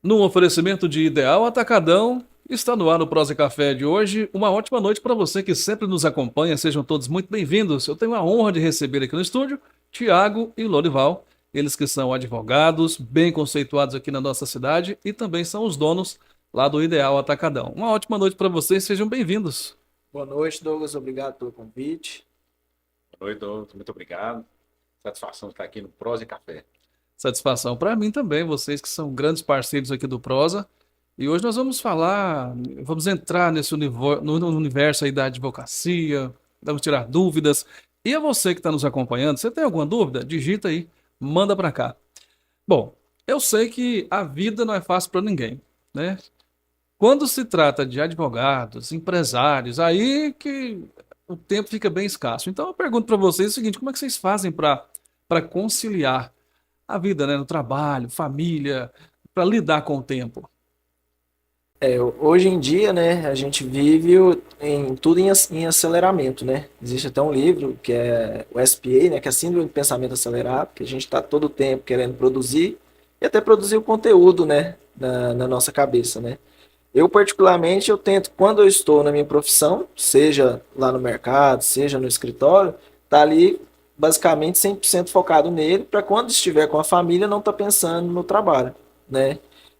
No oferecimento de Ideal Atacadão, está no ar o Prosa e Café de hoje. Uma ótima noite para você que sempre nos acompanha. Sejam todos muito bem-vindos. Eu tenho a honra de receber aqui no estúdio Tiago e Lorival, eles que são advogados, bem conceituados aqui na nossa cidade e também são os donos lá do Ideal Atacadão. Uma ótima noite para vocês, sejam bem-vindos. Boa noite, Douglas. Obrigado pelo convite. Boa noite, doutor. Muito obrigado. Satisfação estar aqui no Prosa e Café. Satisfação para mim também, vocês que são grandes parceiros aqui do Prosa. E hoje nós vamos falar, vamos entrar no universo aí da advocacia, vamos tirar dúvidas. E a você que está nos acompanhando, você tem alguma dúvida? Digita aí, manda para cá. Bom, eu sei que a vida não é fácil para ninguém, né? Quando se trata de advogados, empresários, aí que o tempo fica bem escasso. Então eu pergunto para vocês o seguinte: como é que vocês fazem para conciliar a vida, né, no trabalho, família, para lidar com o tempo? Hoje em dia, né, a gente vive tudo em aceleramento, né? Existe até um livro que é o SPA, né, que é a Síndrome do Pensamento Acelerado, que a gente está todo o tempo querendo produzir e até produzir o conteúdo, né, na nossa cabeça, né? Eu, particularmente, eu tento, quando eu estou na minha profissão, seja lá no mercado, seja no escritório, tá ali basicamente 100% focado nele, para quando estiver com a família não estar pensando no trabalho, né?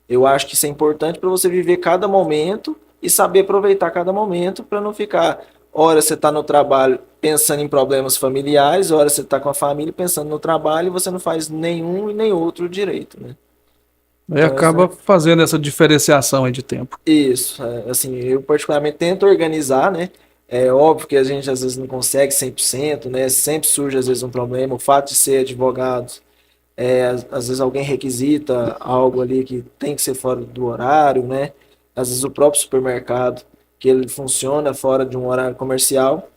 Eu acho que isso é importante para você viver cada momento e saber aproveitar cada momento para não ficar, hora você está no trabalho pensando em problemas familiares, hora você está com a família pensando no trabalho e você não faz nenhum e nem outro direito, né? Aí Então, acaba fazendo essa diferenciação aí de tempo. isso, assim, eu particularmente tento organizar, né? É óbvio que a gente às vezes não consegue 100%, né? Sempre surge às vezes um problema. O fato de ser advogado, às vezes alguém requisita algo ali que tem que ser fora do horário, né? Às vezes o próprio supermercado, que ele funciona fora de um horário comercial,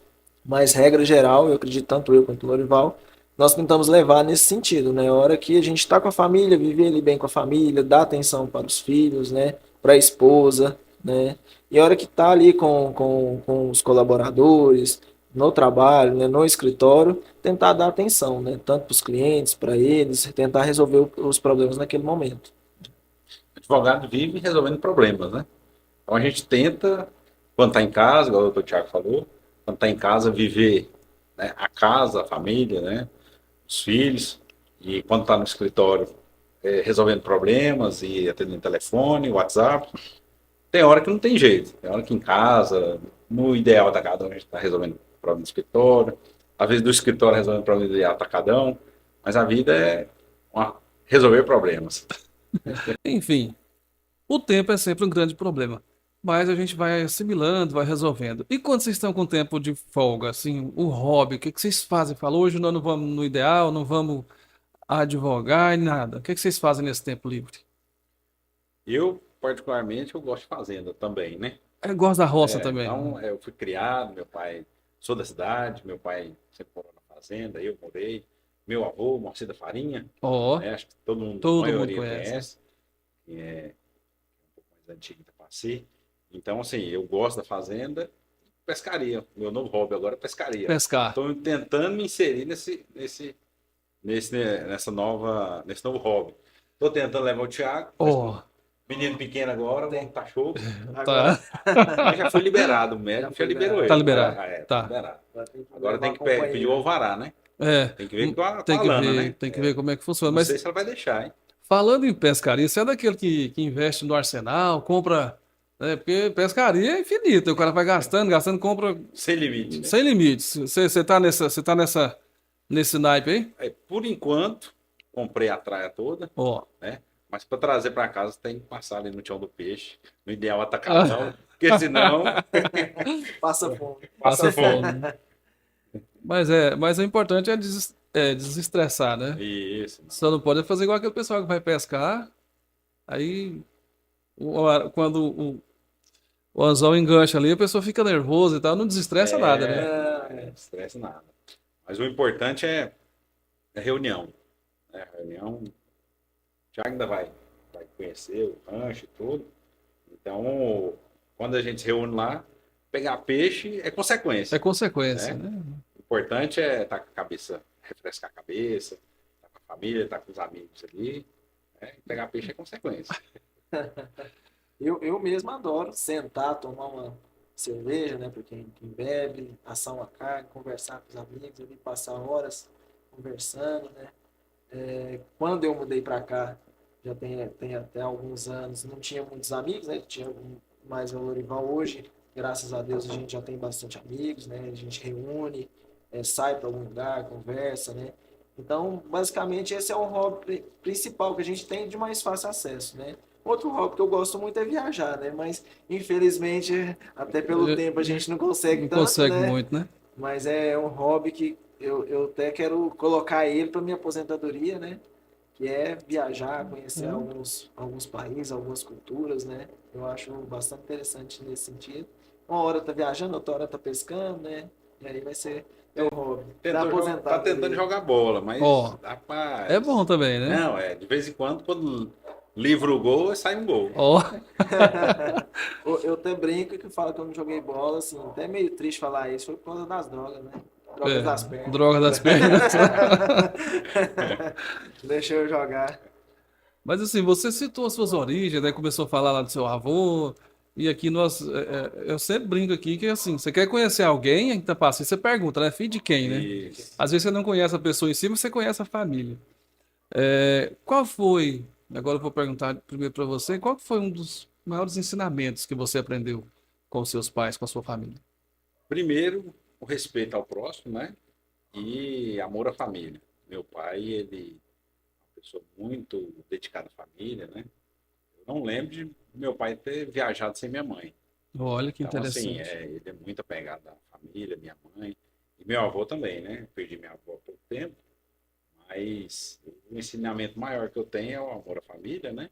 mas regra geral, eu acredito tanto eu quanto o Lorival, nós tentamos levar nesse sentido, né? A hora que a gente está com a família, viver ali bem com a família, dar atenção para os filhos, né? Para a esposa, né? E a hora que está ali com os colaboradores, no trabalho, né? No escritório, tentar dar atenção, né? Tanto para os clientes, para eles, tentar resolver os problemas naquele momento. O advogado vive resolvendo problemas, né? Então a gente tenta, quando está em casa, igual o doutor Tiago falou, quando está em casa, viver, né, a casa, a família, né? Os filhos. E quando está no escritório, resolvendo problemas e atendendo telefone, WhatsApp. Tem hora que não tem jeito. Tem hora que em casa, no ideal atacadão, a gente está resolvendo problema do escritório. Às vezes do escritório resolvendo problema do ideal atacadão. Mas a vida é resolver problemas. Enfim, o tempo é sempre um grande problema, mas a gente vai assimilando, vai resolvendo. E quando vocês estão com tempo de folga, assim, o hobby, o que que vocês fazem? Falam, hoje nós não vamos no ideal, não vamos advogar e nada. O que que vocês fazem nesse tempo livre? Eu, particularmente, eu gosto de fazenda também, né? Eu gosto da roça também. Então, eu fui criado, meu pai, sou da cidade, meu pai sempre morou na fazenda, eu morei. Meu avô, Moacir da Farinha, Ó, né? Acho que todo mundo, a todo mundo maioria conhece. conhece, que é um pouco mais antigo da Passy. Então, assim, eu gosto da fazenda, pescaria. Meu novo hobby agora é pescaria. Pescar. Estou tentando me inserir nesse novo hobby. Estou tentando levar o Thiago, mas com Ó, menino pequeno agora, Tem. não tá show. Agora tá, Mas já foi liberado, o já médico já foi liberou tá liberado. ele. liberado. Tá Tá. liberado. Agora tem que Agora levar tem a que pedir o companheira. alvará, né? É, Tem que ver com tem a que Lana, ver, né? tem que ver como é que funciona. Não Mas sei se ela vai deixar, hein? falando em pescaria, você é daquele que investe no arsenal, compra, né? Porque pescaria é infinita, o cara vai gastando, gastando, compra Sem limite, né? sem limites. Você tá nesse naipe aí? Por enquanto, comprei a traia toda, Ó. né? Mas para trazer para casa tem que passar ali no chão do peixe, no ideal Ah, atacadão, porque senão Passa fome. passa passa fome. fome. Mas o importante é, desestressar, né? Isso, não. Só não pode fazer igual aquele pessoal que vai pescar, aí quando o anzol engancha ali, a pessoa fica nervosa e tal, não desestressa nada, né? Não estresse nada. Mas o importante é a reunião, né? A reunião, o Thiago ainda vai conhecer o rancho e tudo. Então, quando a gente se reúne lá, pegar peixe é É consequência, consequência, né? né? O importante é estar com a cabeça, refrescar a cabeça, estar com a família, estar com os amigos ali, né? E pegar peixe é consequência. Eu mesmo adoro sentar, tomar uma cerveja, né? Para quem bebe, assar uma carne, conversar com os amigos, ali, passar horas conversando, né? Quando eu mudei para cá, já tem até alguns anos, não tinha muitos amigos, né? Tinha mais o Lorival. Hoje, graças a Deus, a gente já tem bastante amigos, né? A gente reúne, sai para algum lugar, conversa, né? Então, basicamente, esse é o hobby principal que a gente tem de mais fácil acesso, né? Outro hobby que eu gosto muito é viajar, né? Mas, infelizmente, até pelo Eh, tempo a gente não consegue Não tanto, consegue né? muito, né? Mas é um hobby que eu até quero colocar ele para minha aposentadoria, né? Que é viajar, conhecer alguns países, algumas culturas, né? Eu acho bastante interessante nesse sentido. Uma hora tá viajando, outra hora tá pescando, né? E aí vai ser meu hobby. Da Tá tentando aposentadoria. jogar bola, mas, Ó, é bom rapaz, também, né? não, de vez em quando livra o gol, sai um gol. Ó, Eu até brinco que falo que eu não joguei bola, assim, até meio triste falar isso, foi por causa das drogas, né? Drogas das pernas. droga das pernas. Deixa eu jogar. Mas assim, você citou as suas origens, né? Começou a falar lá do seu avô. E aqui eu sempre brinco aqui que assim, você quer conhecer alguém que tá passando, você pergunta, né? Filho de quem, né? Isso. Às vezes você não conhece a pessoa em si, mas você conhece a família. Qual foi, agora eu vou perguntar primeiro para você, qual foi um dos maiores ensinamentos que você aprendeu com seus pais, com a sua família? Primeiro, o respeito ao próximo, né? E amor à família. Meu pai, ele é uma pessoa muito dedicada à família, né? Eu não lembro de meu pai ter viajado sem minha mãe. Olha que Então, assim, interessante. ele é muito apegado à família, minha mãe. E meu avô também, né? Eu perdi minha avó há pouco tempo, mas o ensinamento maior que eu tenho é o amor à família, né?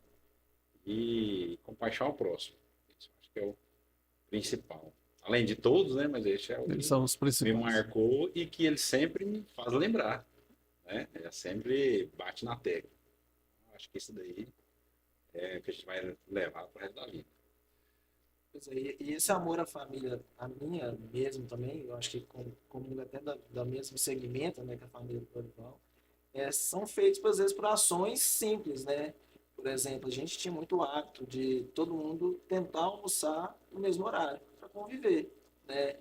E compaixão ao próximo. Isso acho que é o principal. Além de todos, né? Mas esse é o Eles que são os me principais. marcou e que ele sempre me faz lembrar, né? Ele sempre bate na tecla. Acho que isso daí é o que a gente vai levar para o resto da vida. Pois é, e esse amor à família, a minha mesmo também, eu acho que como até da mesmo segmento, né, que a família do Dorival, são feitos, às vezes, por ações simples, né? Por exemplo, a gente tinha muito hábito de todo mundo tentar almoçar no mesmo horário, para conviver, né?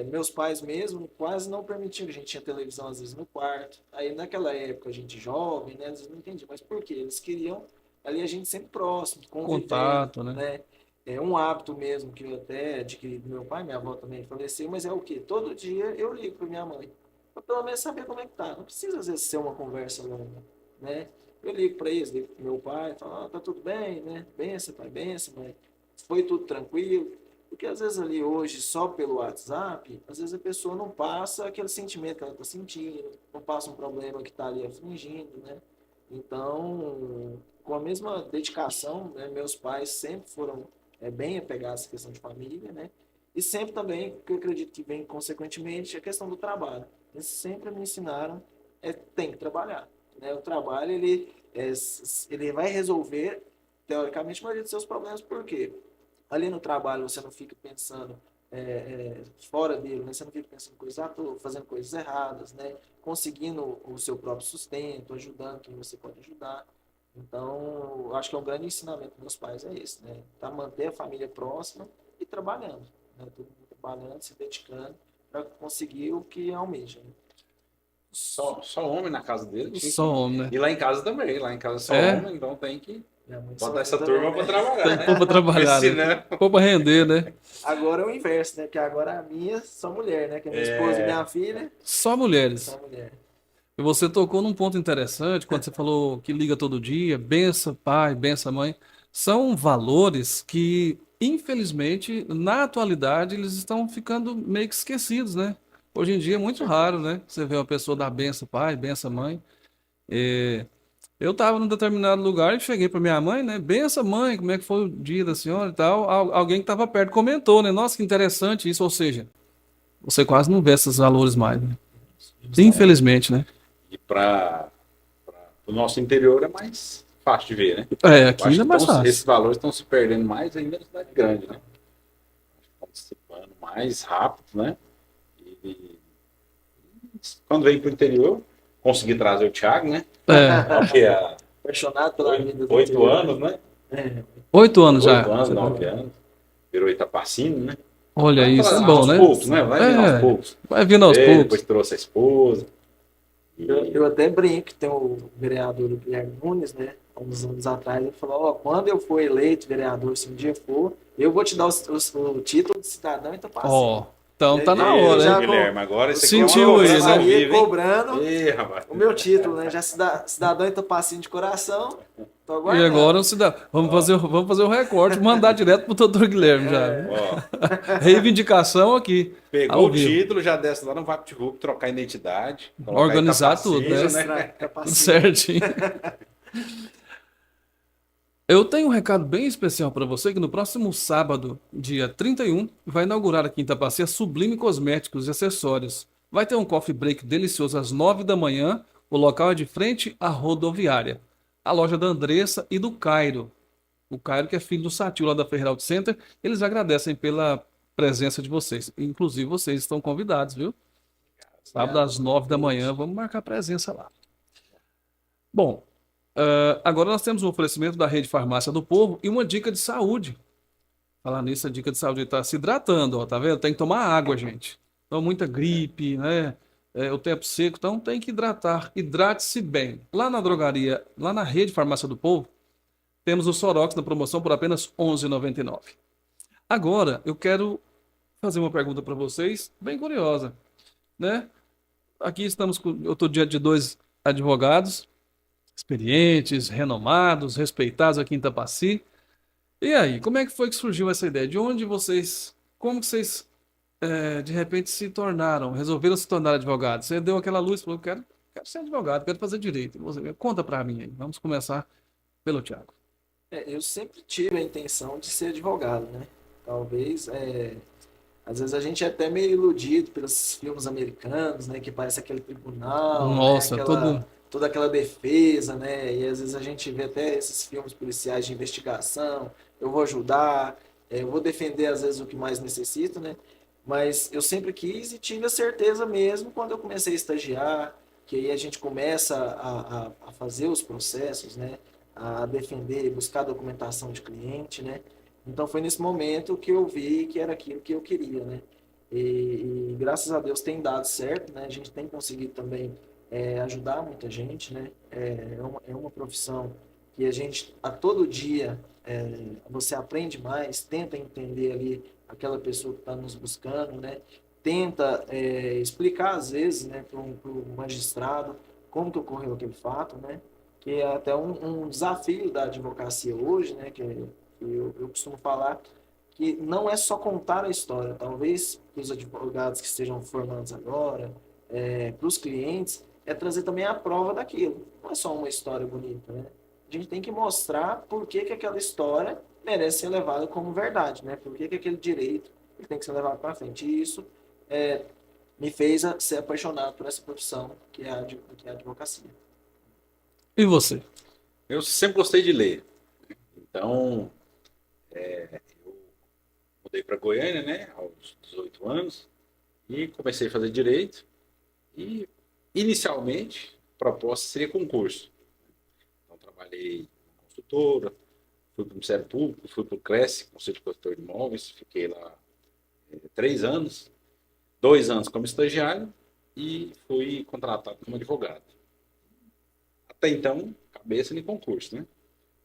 Meus pais mesmo quase não permitiam, a gente tinha televisão às vezes no quarto. Aí naquela época, a gente jovem, né, às vezes não entendia, mas por quê? Eles queriam ali a gente sempre próximo, convivendo, Contato, né? né? É um hábito mesmo que eu até adquiri do meu pai, minha avó também faleceu, mas é o quê? Todo dia eu ligo para minha mãe pra pelo menos saber como é que tá. Não precisa às vezes ser uma conversa longa, né? Eu ligo para eles, ligo pro meu pai, falo, tá tudo bem, né? Benção, pai, benção, mãe. Foi tudo tranquilo. Porque às vezes ali hoje, só pelo WhatsApp, às vezes a pessoa não passa aquele sentimento que ela está sentindo, não passa um problema que está ali afligindo, né? Então, com a mesma dedicação, né, meus pais sempre foram bem apegados à questão de família, né? E sempre também, que eu acredito que vem consequentemente, a questão do trabalho. Eles sempre me ensinaram, tem que trabalhar, né? O trabalho, ele vai resolver, teoricamente, a maioria dos seus problemas, por quê? Ali no trabalho você não fica pensando fora dele, né? Você não fica pensando coisas fazendo coisas erradas, né? Conseguindo o seu próprio sustento, ajudando quem você pode ajudar. Então, acho que é um grande ensinamento dos meus pais é esse, né? Tá manter a família próxima e trabalhando, né? Todo mundo trabalhando, se dedicando para conseguir o que almeja, né? Só homem na casa dele tinha Só que. homem, né? E lá em casa também. Lá em casa é só É, homem, então tem que Minha mãe botar sofreu essa também, turma para né? trabalhar, tem que pôr né? pra Porque trabalhar, né? senão. Pôr pra render, né? Agora é o inverso, né? Que agora a minha só mulher, né? Que a minha esposa e minha filha Só mulheres. são mulher. E você tocou num ponto interessante quando você falou que liga todo dia, bença pai, bença mãe. São valores que, infelizmente, na atualidade, eles estão ficando meio que esquecidos, né? Hoje em dia é Com muito raro, certeza. né? Você vê uma pessoa dar benção pai, benção mãe. Eu estava num determinado lugar e cheguei para minha mãe, né? Benção mãe, como é que foi o dia da senhora e tal. Alguém que estava perto comentou, né? Nossa, que interessante isso. Ou seja, você quase não vê esses valores mais, né? Justamente. Infelizmente, né? E para o nosso interior é mais fácil de ver, né? Eu Aqui acho ainda é que mais esses fácil. valores estão se perdendo mais ainda na cidade grande, né? Estão se dissipando mais rápido, né? E quando veio para o interior, consegui trazer o Thiago, né? É. Há o quê? Há Apaixonado pela vida do oito interior. anos, né? É, 8 anos já. 8 anos, 9 anos, virou Itapacino, né? Olha isso, é bom, Aos né? poucos, né? Vai vindo aos É, poucos. vai vindo aos Veio, depois poucos. trouxe a esposa. eu E até brinco que tem o vereador Guilherme Nunes, né? Há uns anos atrás, ele falou, ó, quando eu for eleito vereador, se um dia for, eu vou te dar o título de cidadão Itapacínio. Ó, então tá na Ele hora, Ei, hein? já com, Guilherme, agora isso aqui é uma Sentiu aí, cobrança ao né? ali vivo, hein? cobrando Ih, rapaz. o meu título, né? Já cidadão Itapacínio de coração, tô E agora aguardando. vamos fazer o recorte, mandar direto pro doutor Guilherme já, viu? Ó, Reivindicação aqui, pegou ao o vivo. título, já desce lá no VaptVup, trocar identidade, colocar Organizar tudo, Itapacínio, né? né? Registrar Tudo Itapacínio. certinho. Eu tenho um recado bem especial para você, que no próximo sábado, dia 31, vai inaugurar aqui em Itapaci a Sublime Cosméticos e Acessórios. Vai ter um coffee break delicioso às 9 da manhã. O local é de frente à rodoviária. A loja da Andressa e do Cairo. O Cairo, que é filho do Satil lá da Ferrari Center, eles agradecem pela presença de vocês. Inclusive, vocês estão convidados, viu? Sábado Obrigado às pelo 9 da manhã, convite. vamos marcar presença lá. Bom, agora nós temos um oferecimento da Rede Farmácia do Povo e uma dica de saúde. Falar nisso, a dica de saúde está se hidratando, ó, tá vendo? Tem que tomar água, gente. Então, muita gripe, né? O tempo seco, então tem que hidratar. Hidrate-se bem. Lá na drogaria, lá na Rede Farmácia do Povo, temos o Sorox na promoção por apenas R$ 11,99. Agora, eu quero fazer uma pergunta para vocês, bem curiosa, né? Aqui eu estou diante de dois advogados experientes, renomados, respeitados aqui em Itapaci. E aí, como é que foi que surgiu essa ideia? De onde vocês, como que vocês, de repente se tornaram, resolveram se tornar advogados? Você deu aquela luz, falou, quero ser advogado, quero fazer direito. Conta para mim aí. Vamos começar pelo Thiago. Eu sempre tive a intenção de ser advogado, né? Talvez, às vezes a gente é até meio iludido pelos filmes americanos, né? Que parece aquele tribunal, né? Nossa, todo. Toda aquela defesa, né? E às vezes a gente vê até esses filmes policiais de investigação. Eu vou ajudar, eu vou defender às vezes o que mais necessito, né? Mas eu sempre quis e tive a certeza mesmo quando eu comecei a estagiar, que aí a gente começa a fazer os processos, né? A defender e buscar documentação de cliente, né? Então foi nesse momento que eu vi que era aquilo que eu queria, né? E graças a Deus tem dado certo, né? A gente tem conseguido também ajudar muita gente, né? É uma profissão que a gente a todo dia você aprende mais, tenta entender ali aquela pessoa que está nos buscando, né? Tenta explicar às vezes, né, para um magistrado como que ocorreu aquele fato, né? Que é até um desafio da advocacia hoje, né? Que eu costumo falar que não é só contar a história. Talvez para os advogados que estejam formados agora, para os clientes, é trazer também a prova daquilo. Não é só uma história bonita, né? A gente tem que mostrar por que que aquela história merece ser levada como verdade, né? Por que que aquele direito ele tem que ser levado para frente. E isso é, me fez ser apaixonado por essa profissão que é a advocacia. E você? eu sempre gostei de ler. Então, eu mudei para Goiânia, né? Aos 18 anos. E comecei a fazer direito. E, inicialmente, a proposta seria concurso. Então, trabalhei em construtora, fui para o Ministério Público, fui para o CRES, Conselho de Corretor de Imóveis, fiquei lá 3 anos, 2 anos como estagiário e fui contratado como advogado. Até então, cabeça de concurso, né?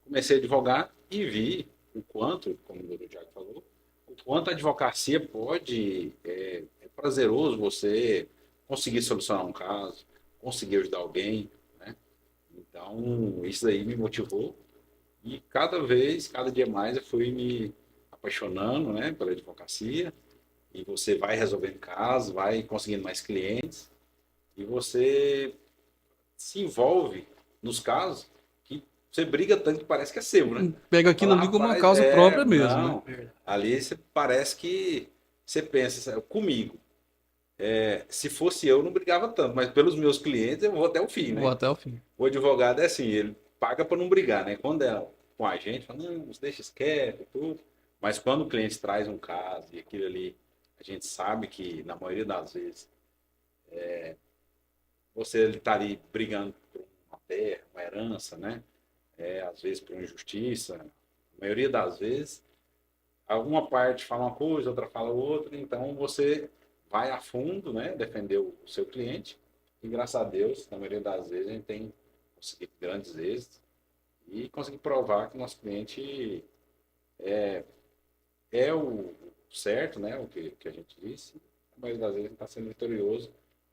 Comecei a advogar e vi o quanto, como o doutor Tiago falou, o quanto a advocacia pode, é prazeroso você conseguir solucionar um caso, conseguir ajudar alguém, né? Então, isso aí me motivou e cada dia mais eu fui me apaixonando, né, pela advocacia e você vai resolvendo casos, vai conseguindo mais clientes e você se envolve nos casos que você briga tanto que parece que é seu, né? Pega aquilo Fala, ali como uma rapaz, causa própria mesmo, né? não, ali você parece que você pensa, comigo, se fosse eu não brigava tanto, mas pelos meus clientes eu vou até o fim, Vou né? até o fim. O advogado é assim, ele paga para não brigar, né? Quando é com a gente, fala, não, deixa isso quieto, tudo. Mas quando o cliente traz um caso e aquilo ali, a gente sabe que, na maioria das vezes, você está ali brigando por uma terra, uma herança, né? Às vezes por injustiça, maioria das vezes, alguma parte fala uma coisa, outra fala outra, então você vai a fundo, né, defender o seu cliente, e graças a Deus, na maioria das vezes, a gente tem conseguido grandes êxitos e conseguir provar que o nosso cliente é o certo, né, o que a gente disse, a maioria das vezes está sendo vitorioso,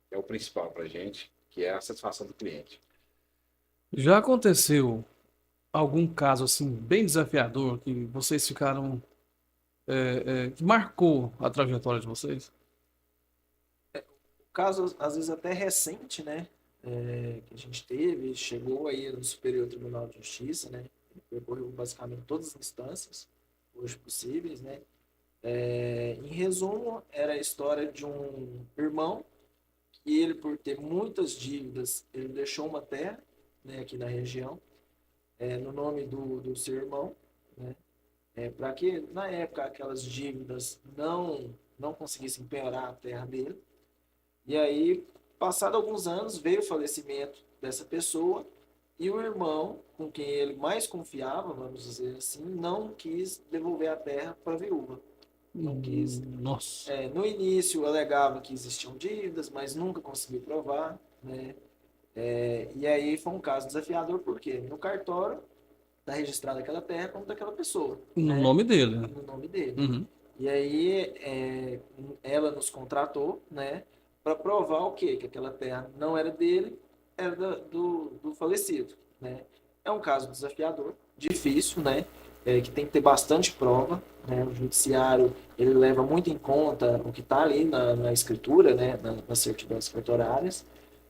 que é o principal para a gente, que é a satisfação do cliente. Já aconteceu algum caso assim bem desafiador que vocês ficaram que marcou a trajetória de vocês? O caso, às vezes, até recente, né? Que a gente teve, chegou aí no Superior Tribunal de Justiça, né? Percorreu basicamente todas as instâncias hoje possíveis, né? Em resumo, era a história de um irmão que ele, por ter muitas dívidas, ele deixou uma terra, né, aqui na região, no nome do seu irmão, né? Para que, na época, aquelas dívidas não conseguissem penhorar a terra dele. E aí, passado alguns anos, veio o falecimento dessa pessoa e o irmão, com quem ele mais confiava, vamos dizer assim, não quis devolver a terra para a viúva. Não quis. Nossa. No início, alegava que existiam dívidas, mas nunca conseguiu provar, né? E aí foi um caso desafiador, porque no cartório está registrada aquela terra como daquela pessoa, No né? nome dele, né? No nome dele. Uhum. E aí ela nos contratou, né, para provar o quê? Que aquela terra não era dele, era do falecido, né? É um caso desafiador, difícil, né? Que tem que ter bastante prova, né? O judiciário, ele leva muito em conta o que está ali na escritura, né, nas certidões cartorárias.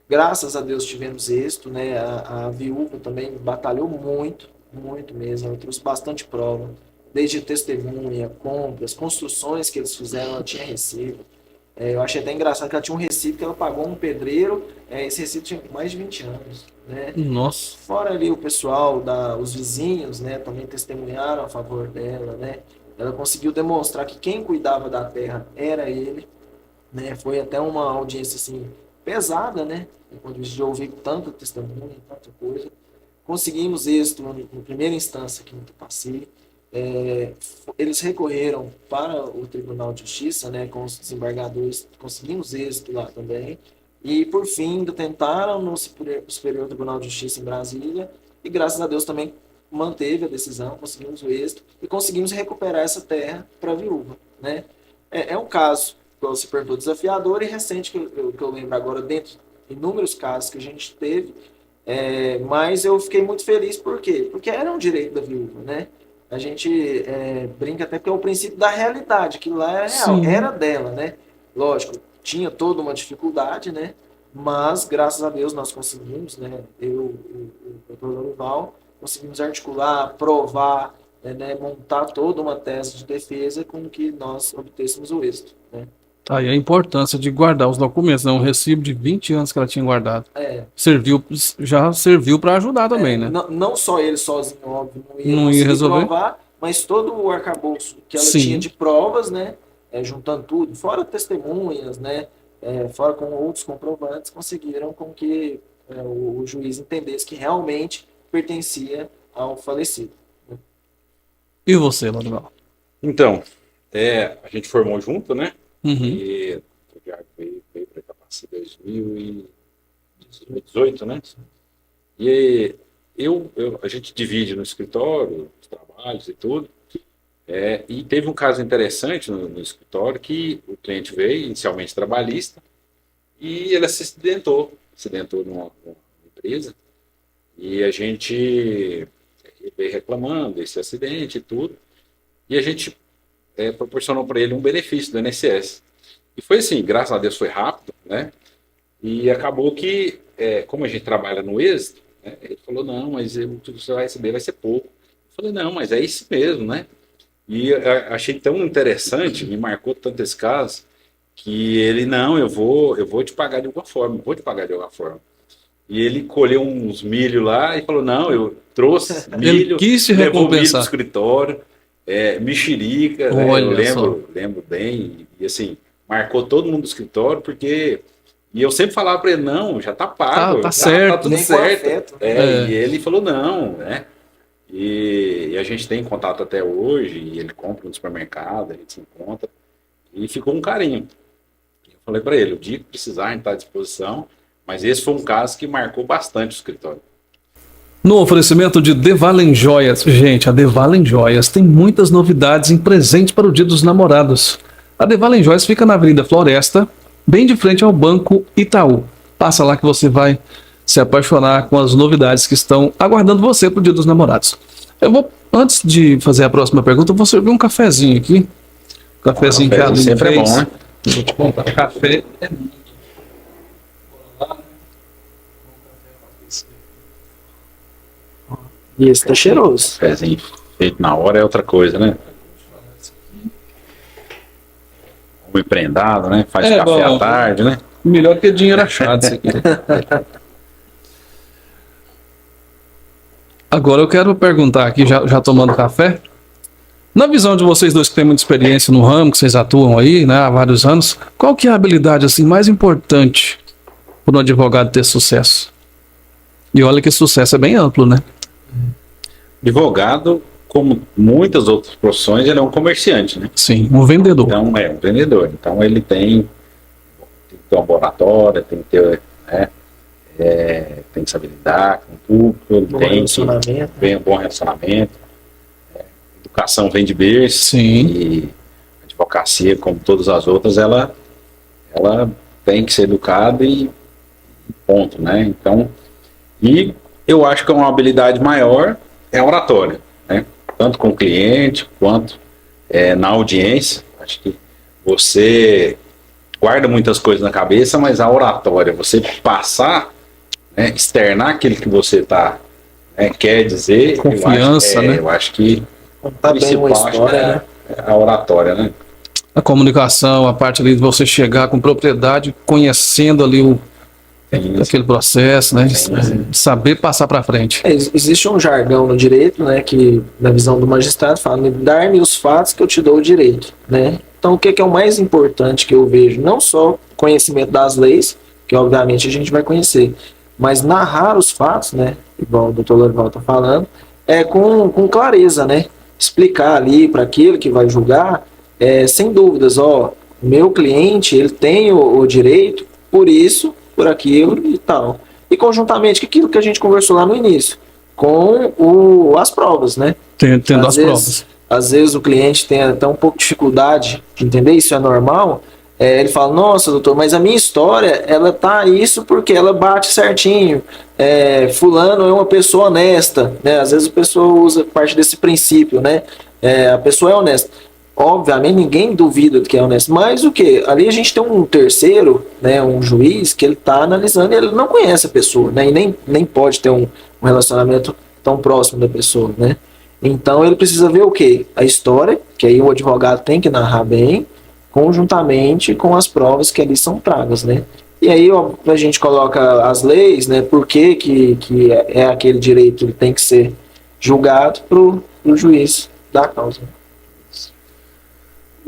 Graças a Deus tivemos êxito, né? A viúva também batalhou muito, muito mesmo. Ela trouxe bastante prova, desde testemunha, compras, construções que eles fizeram, ela tinha recibo. Eu achei até engraçado que ela tinha um recibo que ela pagou um pedreiro, esse recibo tinha mais de 20 anos, né? Nossa. Fora ali o pessoal, os vizinhos, né, também testemunharam a favor dela, né? Ela conseguiu demonstrar que quem cuidava da terra era ele, né? Foi até uma audiência assim pesada, né? Quando de ouvir tanta testemunha, tanta coisa. Conseguimos êxito em primeira instância aqui no Tupaci. Eles recorreram para o Tribunal de Justiça, né, com os desembargadores, conseguimos êxito lá também. E, por fim, tentaram no Superior Tribunal de Justiça em Brasília e, graças a Deus, também manteve a decisão, conseguimos o êxito e conseguimos recuperar essa terra para a viúva, né? É um caso, como você perguntou, desafiador e recente, que eu lembro agora, dentro de inúmeros casos que a gente teve, mas eu fiquei muito feliz, por quê? Porque era um direito da viúva, né? A gente brinca até porque é o princípio da realidade, que lá era real, Sim. era dela, né? Lógico, tinha toda uma dificuldade, né? Mas, graças a Deus, nós conseguimos, né? O doutor Lorival, conseguimos articular, provar, né? Montar toda uma tese de defesa com que nós obtêssemos o êxito, né? Tá aí a importância de guardar os documentos, né? Um recibo de 20 anos que ela tinha guardado. Já serviu para ajudar também, né? Não só ele sozinho, óbvio, não ia Não ia conseguir resolver? provar, mas todo o arcabouço que ela Sim. tinha de provas, né? Juntando tudo, fora testemunhas, né? Fora com outros comprovantes, conseguiram com que o juiz entendesse que realmente pertencia ao falecido. E você, Lorival? Então, a gente formou junto, né? Uhum. E o Thiago veio para Itapaci em 2018, né? E a gente divide no escritório, os trabalhos e tudo. E teve um caso interessante no escritório que o cliente veio, inicialmente trabalhista, e ele se acidentou numa empresa. E a gente veio reclamando desse acidente e tudo. E a gente proporcionou para ele um benefício do INSS. E foi assim, graças a Deus foi rápido, né? E acabou que, como a gente trabalha no êxito, né, ele falou, não, mas o que você vai receber vai ser pouco. Eu falei, não, mas é isso mesmo, né? E eu achei tão interessante, me marcou tanto esse caso, que ele, não, eu vou te pagar de alguma forma, vou te pagar de alguma forma. E ele colheu uns milho lá e falou, não, eu trouxe Ele milho, quis te levou milho do recompensar. escritório, mexerica, né? Olha Eu só. lembro bem, e assim, marcou todo mundo do escritório, porque... E eu sempre falava para ele, não, já tá pago, Tá tá certo. tudo Nem com certo. afeto. E ele falou, não, né? E a gente tem contato até hoje, e ele compra no supermercado, a gente se encontra, e ficou um carinho. Eu falei para ele, o dia que precisar, a gente está à disposição, mas esse foi um caso que marcou bastante o escritório. No oferecimento de Devalen Joias. Gente, a Devalen Joias tem muitas novidades em presente para o Dia dos Namorados. A Devalen Joias fica na Avenida Floresta, bem de frente ao Banco Itaú. Passa lá que você vai se apaixonar com as novidades que estão aguardando você para o Dia dos Namorados. Eu vou, antes de fazer a próxima pergunta, eu vou servir um cafezinho aqui. Um cafezinho que a Aline sempre fez. é bom, né? Vou te contar, o café é muito. E esse tá cheiroso. Pezinho feito na hora é outra coisa, né? Homem prendado, né? Faz café bom. à tarde, né? Melhor que dinheiro achado isso aqui. Agora eu quero perguntar aqui, já tomando café. Na visão de vocês dois que têm muita experiência no ramo, que vocês atuam aí, né, há vários anos, qual que é a habilidade assim mais importante para um advogado ter sucesso? E olha que sucesso é bem amplo, né? Advogado, como muitas outras profissões, ele é um comerciante, né? Sim, um vendedor. Então, é um vendedor. Então, ele tem que ter um laboratório, tem que ter, né, tem que saber lidar com o público, ele Bom tem que relacionamento. ter um bom relacionamento. Educação vem de berço. Sim. E a advocacia, como todas as outras, ela tem que ser educada e ponto, né? Então, e eu acho que uma habilidade maior é a oratória, né? Tanto com o cliente quanto na audiência. Acho que você guarda muitas coisas na cabeça, mas a oratória, você passar, né, externar aquilo que você quer dizer, Confiança, né? Eu acho que Contar bem uma história, né? é a oratória, né? A comunicação, a parte ali de você chegar com propriedade, conhecendo ali aquele processo, né? De saber passar para frente. Existe um jargão no direito, né, que na visão do magistrado fala, dar-me os fatos que eu te dou o direito, né? Então, o que é o mais importante que eu vejo? Não só conhecimento das leis, que obviamente a gente vai conhecer, mas narrar os fatos, né, igual o doutor Lorival está falando, com clareza, né? Explicar ali para aquele que vai julgar, sem dúvidas, meu cliente, ele tem o direito por isso, por aquilo e tal. E conjuntamente, aquilo que a gente conversou lá no início, com as provas, né? Tendo as provas. Às vezes o cliente tem até um pouco de dificuldade de entender, isso é normal. Ele fala, nossa, doutor, mas a minha história, ela tá isso porque ela bate certinho. Fulano é uma pessoa honesta, né? Às vezes a pessoa usa parte desse princípio, né? A pessoa é honesta. Obviamente ninguém duvida de que é honesto, mas o que? Ali a gente tem um terceiro, né, um juiz, que ele está analisando e ele não conhece a pessoa, né, e nem pode ter um relacionamento tão próximo da pessoa, né? Então ele precisa ver o que? A história, que aí o advogado tem que narrar bem, conjuntamente com as provas que ali são tragas, né? E aí a gente coloca as leis, né, por que aquele direito ele tem que ser julgado pro juiz da causa.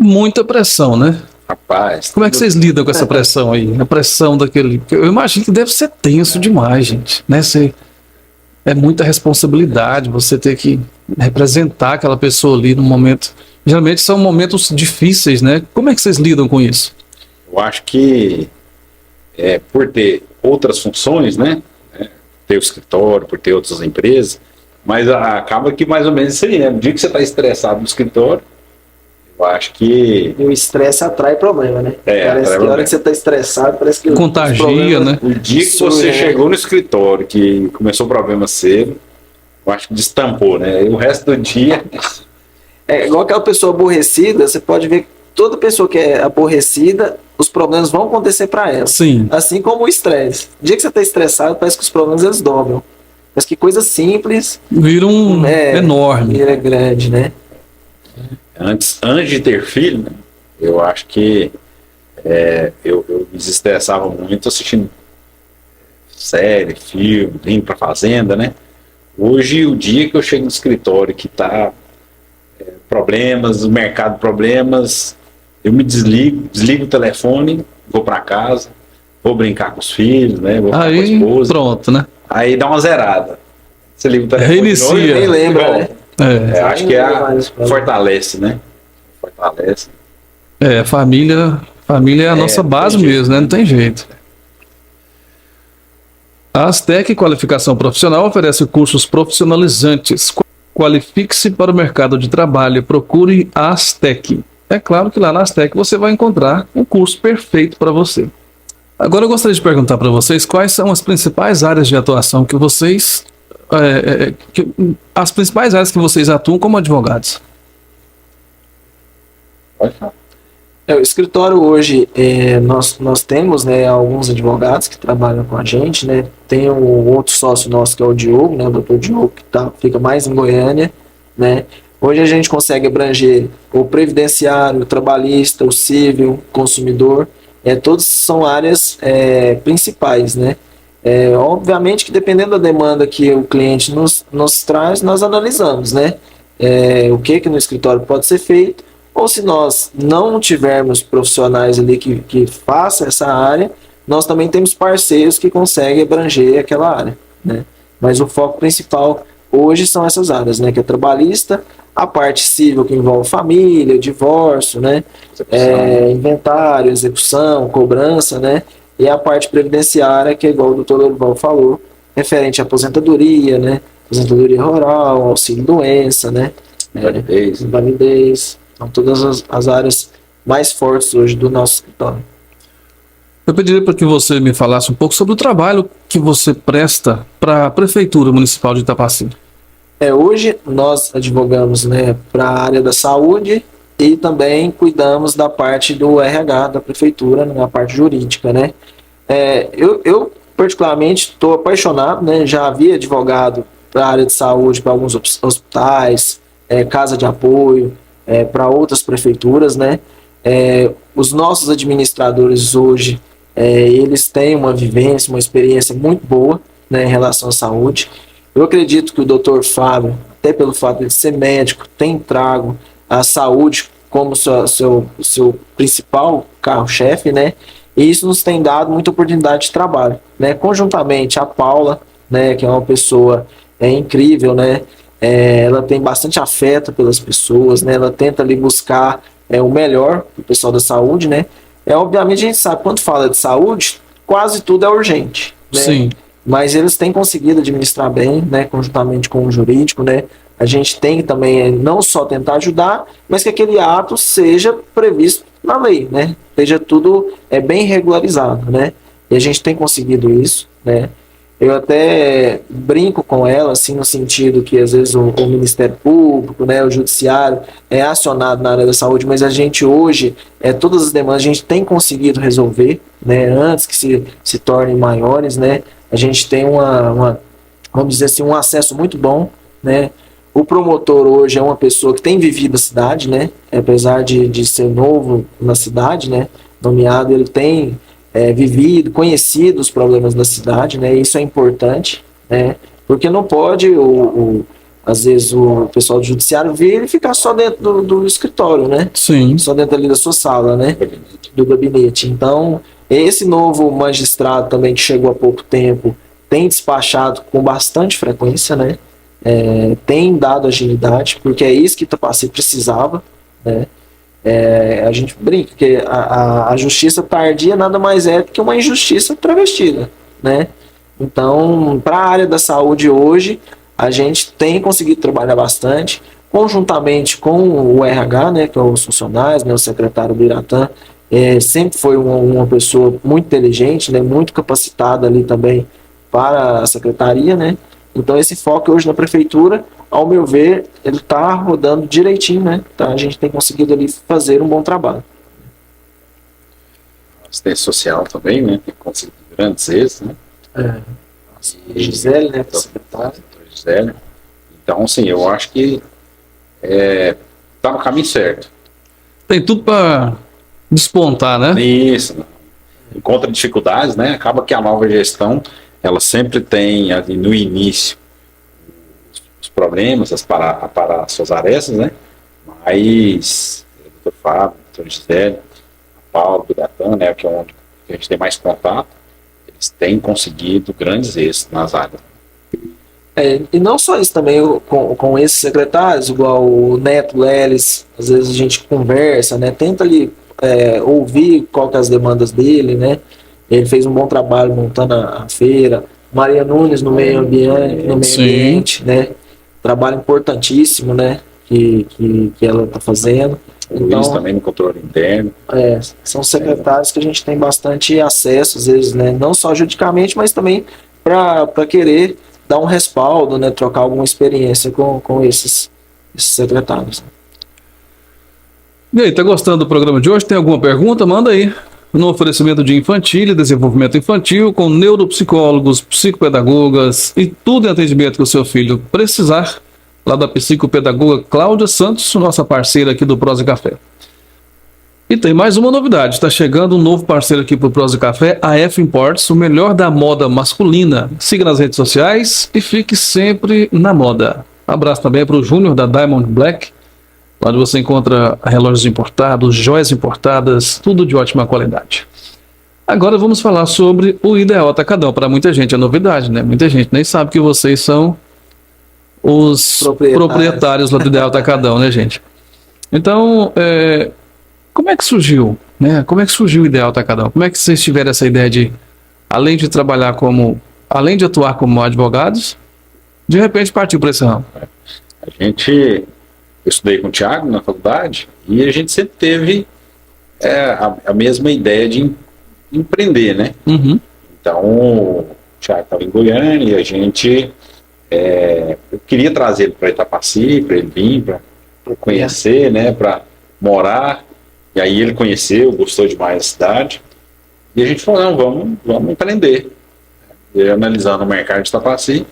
Muita pressão, né? Rapaz. Como é que vocês lidam com essa pressão aí? A pressão daquele... Eu imagino que deve ser tenso demais, gente. Né? É muita responsabilidade você ter que representar aquela pessoa ali no momento. Geralmente são momentos difíceis, né? Como é que vocês lidam com isso? Eu acho que por ter outras funções, né? Ter o escritório, por ter outras empresas, mas acaba que mais ou menos isso aí, né? No dia que você está estressado no escritório, eu acho que... E o estresse atrai problema, né? Parece que a hora que você está estressado, parece que... Contagia, né? O dia que você chegou no escritório, que começou o problema cedo, eu acho que destampou, né? E o resto do dia... igual aquela pessoa aborrecida, você pode ver que toda pessoa que é aborrecida, os problemas vão acontecer para ela. Sim. Assim como o estresse. O dia que você está estressado, parece que os problemas eles dobram. Parece que coisa simples... Vira enorme. Vira grande, né? Antes de ter filho, né, eu acho que eu me desestressava muito assistindo série, filme, indo pra fazenda, né? Hoje, o dia que eu chego no escritório que tá problemas, o mercado problemas, eu me desligo o telefone, vou para casa, vou brincar com os filhos, né? Vou ficar com a esposa. Pronto, né? Aí dá uma zerada. Você liga o telefone de novo, Reinicia. Nem lembra, né? acho que fortalece, né? Fortalece. Família é a nossa não base tem jeito, mesmo, né? Não tem jeito. A Astec Qualificação Profissional oferece cursos profissionalizantes. Qualifique-se para o mercado de trabalho. Procure a Astec. É claro que lá na Astec você vai encontrar um curso perfeito para você. Agora eu gostaria de perguntar para vocês quais são as principais áreas de atuação que vocês... as principais áreas que vocês atuam como advogados. Pode falar. O escritório hoje, nós temos, né, alguns advogados que trabalham com a gente, né? Tem um outro sócio nosso que é o Diogo, né, o doutor Diogo, que fica mais em Goiânia, né? Hoje a gente consegue abranger o previdenciário, o trabalhista, o civil, o consumidor, todos são áreas principais, né? Obviamente que dependendo da demanda que o cliente nos traz, nós analisamos, né? O que no escritório pode ser feito, ou se nós não tivermos profissionais ali que façam essa área, nós também temos parceiros que conseguem abranger aquela área, né? Mas o foco principal hoje são essas áreas, né? Que é trabalhista, a parte civil que envolve família, divórcio, né? Inventário, execução, cobrança, né? E a parte previdenciária, que é igual o doutor Lorival falou, referente à aposentadoria, né? Aposentadoria rural, auxílio-doença, né? Invalidez. Então, todas as áreas mais fortes hoje do nosso escritório. Eu pediria para que você me falasse um pouco sobre o trabalho que você presta para a Prefeitura Municipal de Itapaci. Hoje nós advogamos, né, para a área da saúde e também cuidamos da parte do RH da Prefeitura, na parte jurídica, né? Eu particularmente estou apaixonado, né? Já havia advogado para a área de saúde, para alguns hospitais, casa de apoio, para outras prefeituras, né? Os nossos administradores hoje, eles têm uma vivência, uma experiência muito boa, né, em relação à saúde. Eu acredito que o Dr. Fábio, até pelo fato de ser médico, tem trago a saúde como seu principal carro-chefe, né? E isso nos tem dado muita oportunidade de trabalho, né? Conjuntamente a Paula, né, que é uma pessoa incrível, né? Ela tem bastante afeto pelas pessoas, né? Ela tenta ali buscar o melhor para o pessoal da saúde, né? Obviamente a gente sabe, quando fala de saúde, quase tudo é urgente, né? Sim. Mas eles têm conseguido administrar bem, né? Conjuntamente com o jurídico, né? A gente tem também não só tentar ajudar, mas que aquele ato seja previsto na lei, né? Seja tudo bem regularizado, né? E a gente tem conseguido isso, né? Eu até brinco com ela, assim, no sentido que às vezes o Ministério Público, né, o Judiciário é acionado na área da saúde, mas a gente hoje, todas as demandas a gente tem conseguido resolver, né, antes que se tornem maiores, né? A gente tem vamos dizer assim, um acesso muito bom, né? O promotor hoje é uma pessoa que tem vivido a cidade, né? Apesar de ser novo na cidade, né? Nomeado, ele tem vivido, conhecido os problemas da cidade, né? Isso é importante, né? Porque não pode, às vezes, o pessoal do judiciário vir e ficar só dentro do escritório, né? Sim. Só dentro ali da sua sala, né? Do gabinete. Então, esse novo magistrado também que chegou há pouco tempo tem despachado com bastante frequência, né? Tem dado agilidade, porque é isso que Itapaci precisava, né? A gente brinca que a justiça tardia nada mais é do que uma injustiça travestida, né? Então, para a área da saúde hoje, a gente tem conseguido trabalhar bastante, conjuntamente com o RH, né, que é os funcionários, né, o secretário do Iratã, sempre foi uma pessoa muito inteligente, né, muito capacitada ali também para a secretaria, né? Então esse foco hoje na prefeitura, ao meu ver, ele está rodando direitinho, né? Então a gente tem conseguido ali fazer um bom trabalho. Assistência social também, né? Tem conseguido grandes êxitos, né? Gisele, né? Gisele. Então, sim, eu acho que está no caminho certo. Tem tudo para despontar, né? Isso. Encontra dificuldades, né? Acaba que a nova gestão, ela sempre tem ali no início os problemas, para as suas arestas, né? Mas o Dr. Fábio, o Dr. Gisele, a Paula, o Iratã, né? Que é onde a gente tem mais contato, eles têm conseguido grandes êxitos nas áreas. E não só isso também, com esses secretários, igual o Neto Leles, às vezes a gente conversa, né? Tenta ali ouvir qual que é as demandas dele, né? Ele fez um bom trabalho montando a feira. Maria Nunes no meio Sim. ambiente, né? Trabalho importantíssimo, né? Que ela está fazendo. O Luiz Então, também no controle interno. são secretários que a gente tem bastante acesso, às vezes, né? Não só juridicamente, mas também para querer dar um respaldo, né? Trocar alguma experiência com esses secretários. E aí, tá gostando do programa de hoje? Tem alguma pergunta? Manda aí. No oferecimento de infantil e desenvolvimento infantil, com neuropsicólogos, psicopedagogas e tudo em atendimento que o seu filho precisar, lá da psicopedagoga Cláudia Santos, nossa parceira aqui do Prosa Café. E tem mais uma novidade, está chegando um novo parceiro aqui para o Prosa Café, a F Imports, o melhor da moda masculina. Siga nas redes sociais e fique sempre na moda. Abraço também para o Júnior da Diamond Black, onde você encontra relógios importados, joias importadas, tudo de ótima qualidade. Agora vamos falar sobre o Ideal Atacadão. Para muita gente é novidade, né? Muita gente nem sabe que vocês são os proprietários lá do Ideal Atacadão, né, gente? Então, como é que surgiu, né? Como é que surgiu o Ideal Atacadão? Como é que vocês tiveram essa ideia de, além de atuar como advogados, de repente partir para esse ramo? Eu estudei com o Thiago na faculdade e a gente sempre teve a mesma ideia de empreender, né? Uhum. Então, o Thiago estava em Goiânia e a gente... eu queria trazer ele para Itapaci, para ele vir, para conhecer, né? Para morar. E aí ele conheceu, gostou demais da cidade. E a gente falou, não, vamos empreender. E analisando o mercado de Itapaci,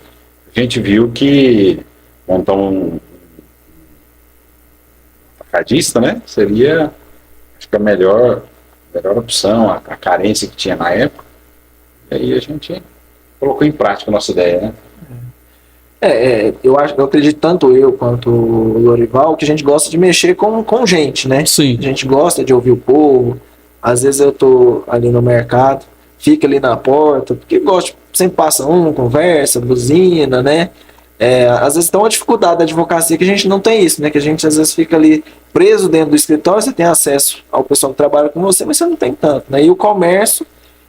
a gente viu que montar um atacadista, né? Seria, acho que a melhor opção, a carência que tinha na época. E aí a gente colocou em prática a nossa ideia, né? Eu acredito tanto eu quanto o Lorival que a gente gosta de mexer com gente, né? Sim. A gente gosta de ouvir o povo. Às vezes eu tô ali no mercado, fica ali na porta, porque gosto, sempre passa conversa, buzina, né? Às vezes tem uma dificuldade da advocacia que a gente não tem isso, né? Que a gente às vezes fica ali preso dentro do escritório, você tem acesso ao pessoal que trabalha com você, mas você não tem tanto, né? E o comércio,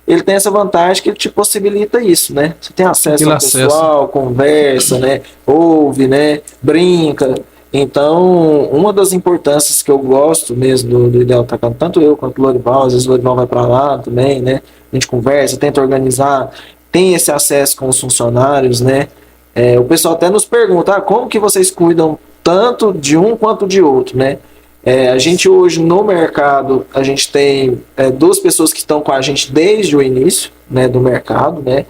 ele tem essa vantagem que ele te possibilita isso, né? Você tem acesso ao pessoal, conversa, né? Ouve, né? Brinca. Então, uma das importâncias que eu gosto mesmo do Ideal Atacadão, tanto eu quanto o Lorival, às vezes o Lorival vai para lá também, né? A gente conversa, tenta organizar, tem esse acesso com os funcionários, né? O pessoal até nos pergunta, como que vocês cuidam tanto de um quanto de outro, né? A gente hoje no mercado, a gente tem duas pessoas que estão com a gente desde o início, né, do mercado, né?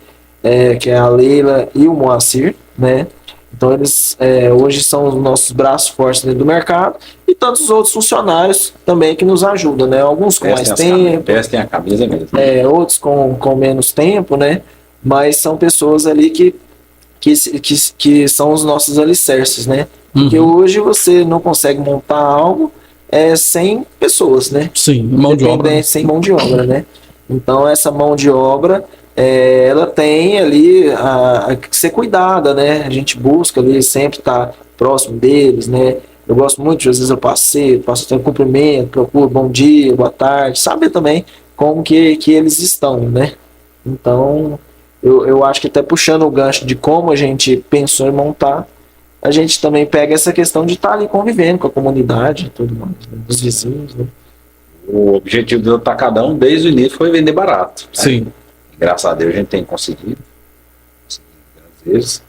Que é a Leila e o Moacir, né? Então eles hoje são os nossos braços fortes dentro do mercado e tantos outros funcionários também que nos ajudam, né? Alguns com mais tempo, Vestem a camisa mesmo. Outros com menos tempo, né? Mas são pessoas ali que são os nossos alicerces, né? Porque hoje você não consegue montar algo sem pessoas, né? Sim, mão de obra. Sem mão de obra, né? Então essa mão de obra ela tem ali a ser cuidada, né? A gente busca ali sempre estar próximo deles, né? Eu gosto muito, às vezes eu passo até um cumprimento, procuro bom dia, boa tarde, saber também como que eles estão, né? Então, eu acho que até puxando o gancho de como a gente pensou em montar, a gente também pega essa questão de estar ali convivendo com a comunidade e tudo mais, né? Dos vizinhos, né? O objetivo do Atacadão, desde o início, foi vender barato. Né? Sim. Graças a Deus a gente tem conseguido. Às vezes,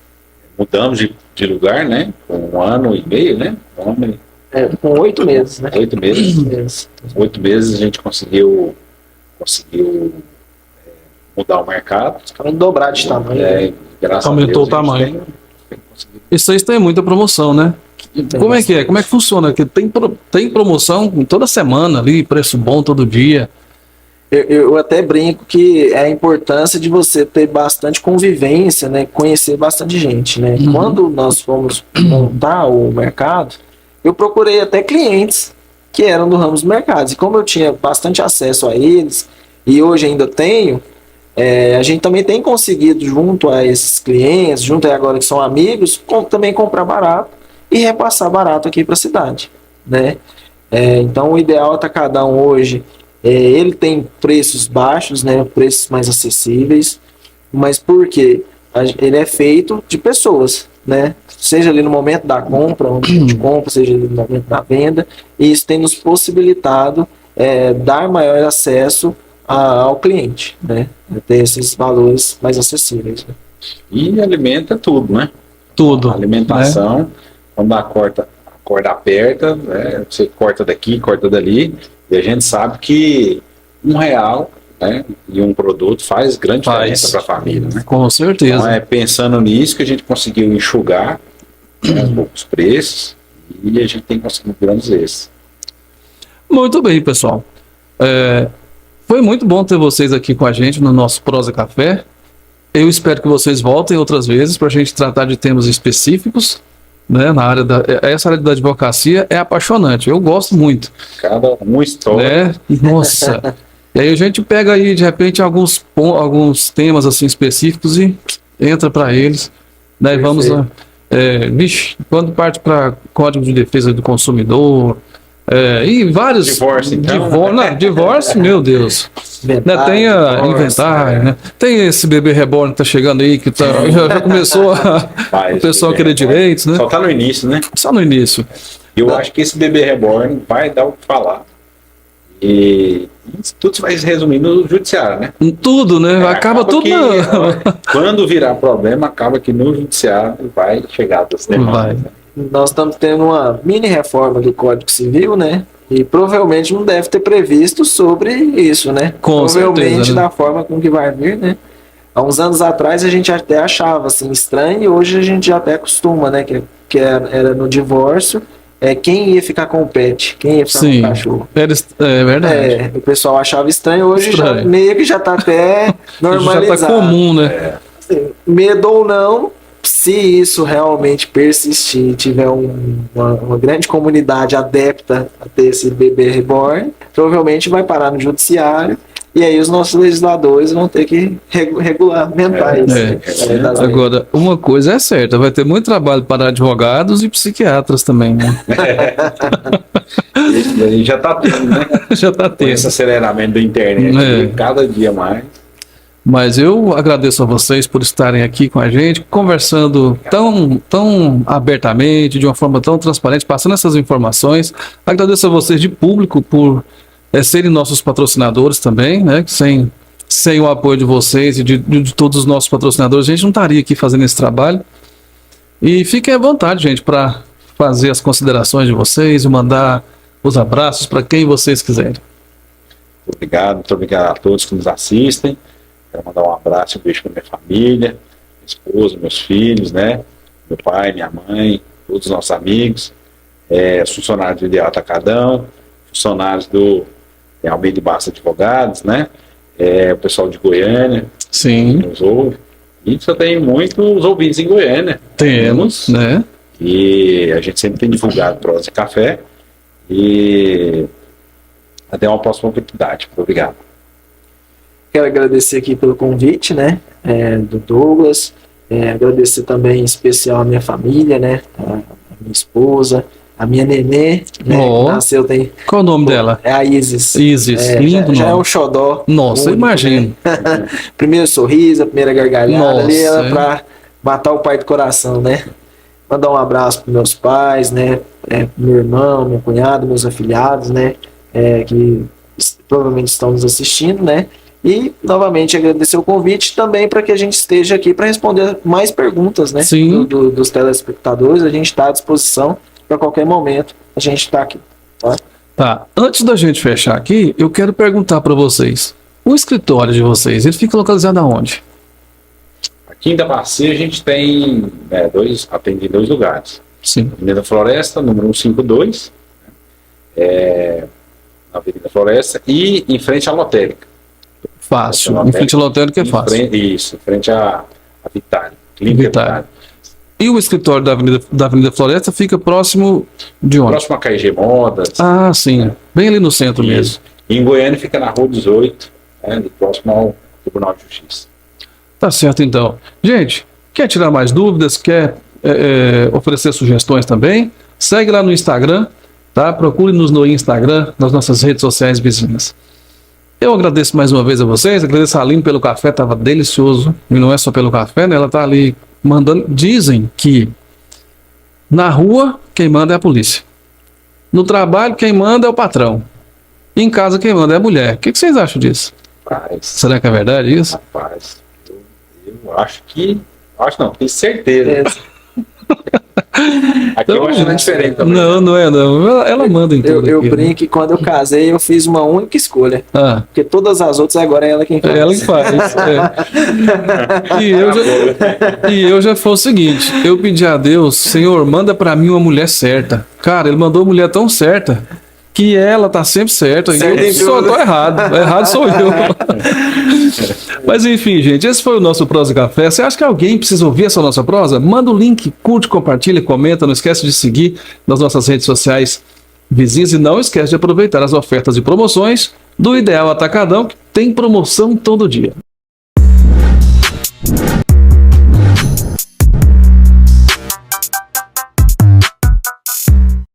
mudamos de lugar, né? Com 1 ano e meio, né? Com 8 meses, né? 8 meses. 8 meses a gente conseguiu mudar o mercado. Dobrar de tamanho. Graças Aumentou a Deus, o tamanho. tem conseguido. E vocês têm muita promoção, né? Como é que é? Como é que funciona? Que tem promoção toda semana ali, preço bom todo dia. Eu até brinco que é a importância de você ter bastante convivência, né? Conhecer bastante gente, né? Quando nós fomos montar o mercado, eu procurei até clientes que eram do ramo dos mercados. E como eu tinha bastante acesso a eles, e hoje ainda tenho, A gente também tem conseguido, junto a esses clientes, junto a agora que são amigos, também comprar barato e repassar barato aqui para a cidade, né? Então, o ideal atacadão hoje, ele tem preços baixos, né? Preços mais acessíveis, mas por quê? Ele é feito de pessoas, né? Seja ali no momento da compra, onde a gente compra, seja ali no momento da venda, e isso tem nos possibilitado dar maior acesso ao cliente, né? Ter esses valores mais acessíveis, né? E alimenta tudo, né? Tudo. A alimentação, quando a corda aperta, né? Você corta daqui, corta dali, e a gente sabe que R$ 1, né, e um produto faz grande diferença para a família, né? Com certeza. Então, pensando nisso que a gente conseguiu enxugar, né, um pouco os preços, e a gente tem conseguido grandes êxitos. Muito bem, pessoal. Foi muito bom ter vocês aqui com a gente no nosso Prosa Café. Eu espero que vocês voltem outras vezes para a gente tratar de temas específicos, né? Essa área da advocacia é apaixonante. Eu gosto muito. Cada uma história. Né? Nossa. E aí a gente pega aí de repente alguns temas assim específicos e entra para eles. Daí vamos lá. Quando parte para Código de Defesa do Consumidor. E vários. Divórcio, então. Divórcio, meu Deus. Inventário, Tem a divórcio, inventário, né? Tem esse bebê reborn que tá chegando aí, que já começou o pessoal querer direitos, né? Só tá no início, né? Só no início. Eu acho que esse bebê reborn vai dar o que falar. E tudo vai se resumir no judiciário, né? Tudo, né? Acaba tudo. Quando virar problema, acaba que no judiciário vai chegar das demandas. Né? Nós estamos tendo uma mini reforma do Código Civil, né? E provavelmente não deve ter previsto sobre isso, né? Com provavelmente certeza, né? da forma com que vai vir, né? Há uns anos atrás a gente até achava assim estranho e hoje a gente já até acostuma, né? Que era no divórcio, quem ia ficar com o pet, quem ia ficar com o cachorro. É verdade. O pessoal achava estranho, hoje já, meio que já está até normalizado. Já está comum, né? Assim, medo ou não, se isso realmente persistir, tiver uma grande comunidade adepta a ter esse bebê reborn, provavelmente vai parar no judiciário e aí os nossos legisladores vão ter que regulamentar isso. Agora, uma coisa é certa, vai ter muito trabalho para advogados e psiquiatras também, né? Isso daí já está tendo, né? Já está tendo. Esse aceleramento da internet, cada dia mais. Mas eu agradeço a vocês por estarem aqui com a gente, conversando tão abertamente, de uma forma tão transparente, passando essas informações. Agradeço a vocês de público por serem nossos patrocinadores também, né? Sem o apoio de vocês e de todos os nossos patrocinadores, a gente não estaria aqui fazendo esse trabalho. E fiquem à vontade, gente, para fazer as considerações de vocês e mandar os abraços para quem vocês quiserem. Muito obrigado a todos que nos assistem. Quero mandar um abraço e um beijo para minha família, minha esposa, meus filhos, né? Meu pai, minha mãe, todos os nossos amigos, os funcionários do Ideal Atacadão, funcionários do Almeida e Basta Advogados, né? O pessoal de Goiânia, sim, que nos ouve. E só tem muitos ouvintes em Goiânia. Temos, né? E a gente sempre tem divulgado Prosa e Café. E até uma próxima oportunidade. Muito obrigado. Quero agradecer aqui pelo convite, né, do Douglas, agradecer também em especial a minha família, né, a minha esposa, a minha nenê, né, que nasceu tem... Qual o nome dela? É a Isis. Isis, lindo nome. Já é um xodó. Nossa, único, imagino. Né? Primeiro sorriso, a primeira gargalhada. Nossa, ali era pra matar o pai do coração, né. Mandar um abraço para meus pais, né, meu irmão, meu cunhado, meus afilhados, né, que provavelmente estão nos assistindo, né. E, novamente, agradecer o convite também para que a gente esteja aqui para responder mais perguntas, né? Sim. Dos telespectadores. A gente está à disposição para qualquer momento. A gente está aqui. Tá. Antes da gente fechar aqui, eu quero perguntar para vocês. O escritório de vocês, ele fica localizado aonde? Aqui em Itapaci a gente tem atende em 2 lugares. Sim. Avenida Floresta, número 152, na Avenida Floresta, e em frente à lotérica. Fácil. Em frente à lotérica é fácil. Em frente à Vitale. Vitale. E o escritório da Avenida Floresta fica próximo de onde? Próximo a KG Modas. Ah, sim. Bem ali no centro mesmo. E em Goiânia fica na Rua 18, próximo Tribunal de Justiça. Tá certo, então. Gente, quer tirar mais dúvidas? Quer oferecer sugestões também? Segue lá no Instagram, tá? Procure-nos no Instagram, nas nossas redes sociais vizinhas. Eu agradeço mais uma vez a vocês, agradeço a Aline pelo café, estava delicioso. E não é só pelo café, né? Ela tá ali mandando. Dizem que na rua quem manda é a polícia. No trabalho quem manda é o patrão. Em casa quem manda é a mulher. O que vocês acham disso? Rapaz, Será que é verdade isso? eu acho que. Acho não, tenho certeza. Aqui eu acho que não é diferente também. Não é não. Ela manda em tudo Eu aqui, né? brinco que quando eu casei, eu fiz uma única escolha. Ah, Porque todas as outras agora é ela quem faz. é ela que faz. É. E eu já foi o seguinte, eu pedi a Deus, Senhor, manda pra mim uma mulher certa. Cara, ele mandou uma mulher tão certa que ela tá sempre certa. E eu só tô errado. Errado sou eu. Mas enfim, gente, esse foi o nosso Prosa Café. Você acha que alguém precisa ouvir essa nossa prosa? Manda o link, curte, compartilha, comenta. Não esquece de seguir nas nossas redes sociais vizinhas e não esquece de aproveitar as ofertas e promoções do Ideal Atacadão, que tem promoção todo dia.